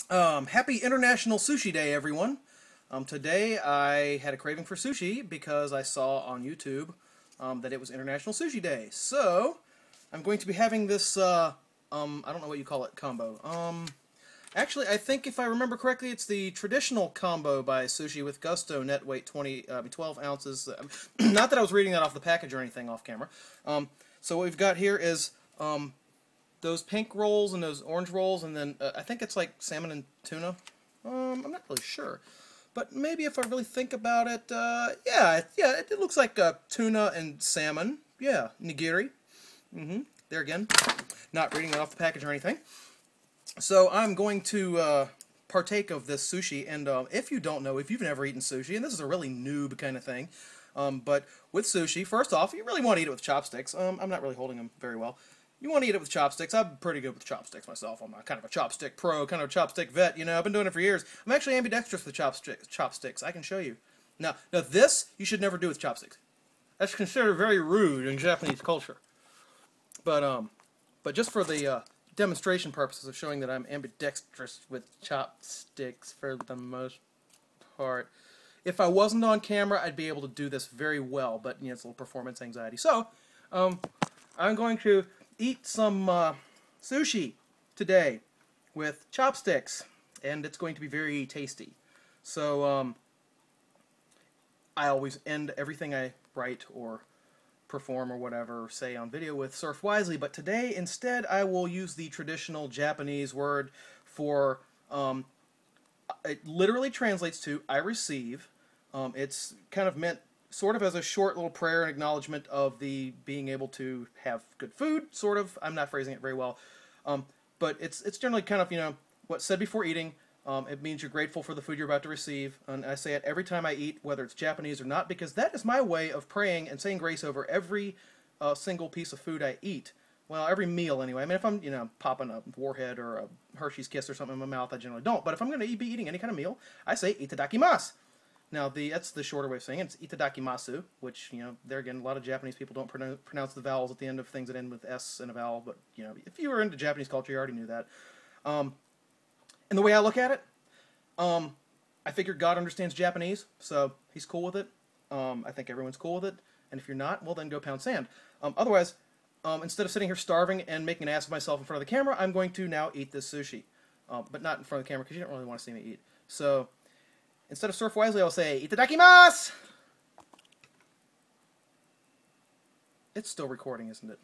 Happy International Sushi Day, everyone. Today I had a craving for sushi because I saw on YouTube that it was International Sushi Day. So, I'm going to be having this, I don't know what you call it, combo. Actually, I think if I remember correctly, it's the traditional combo by Sushi With Gusto, net weight 12 ounces. Not that I was reading that off the package or anything off camera. So what we've got here is those pink rolls and those orange rolls, and then I think it's like salmon and tuna. I'm not really sure, but maybe if I really think about it, yeah, it looks like tuna and salmon. Yeah, nigiri. There again, not reading that off the package or anything. So I'm going to partake of this sushi, and if you don't know, if you've never eaten sushi, and this is a really noob kind of thing, but with sushi, first off, you really want to eat it with chopsticks. I'm not really holding them very well. You want to eat it with chopsticks. I'm pretty good with chopsticks myself. I'm kind of a chopstick pro, kind of a chopstick vet. You know, I've been doing it for years. I'm actually ambidextrous with chopsticks. I can show you. Now this you should never do with chopsticks. That's considered very rude in Japanese culture. But just for the demonstration purposes of showing that I'm ambidextrous with chopsticks for the most part. If I wasn't on camera, I'd be able to do this very well, but you know, it's a little performance anxiety. So, I'm going to eat some sushi today with chopsticks, and it's going to be very tasty. So, I always end everything I write or perform or whatever, say on video with surf wisely, but today instead I will use the traditional Japanese word for, it literally translates to I receive. It's kind of meant sort of as a short little prayer and acknowledgement of the being able to have good food, sort of. I'm not phrasing it very well. But it's generally kind of, you know, what's said before eating. It means you're grateful for the food you're about to receive, and I say it every time I eat, whether it's Japanese or not, because that is my way of praying and saying grace over every single piece of food I eat. Well, every meal anyway. I mean, if I'm, you know, popping a Warhead or a Hershey's Kiss or something in my mouth, I generally don't. But if I'm going to be eating any kind of meal, I say itadakimasu. Now, that's the shorter way of saying it. It's itadakimasu, which, you know, there again, a lot of Japanese people don't pronounce the vowels at the end of things that end with S and a vowel, but, you know, if you were into Japanese culture, you already knew that. And the way I look at it, I figure God understands Japanese, so he's cool with it. I think everyone's cool with it, and if you're not, well then go pound sand. Otherwise, instead of sitting here starving and making an ass of myself in front of the camera, I'm going to now eat this sushi. But not in front of the camera, because you don't really want to see me eat. So, instead of surf wisely, I'll say, itadakimasu! It's still recording, isn't it?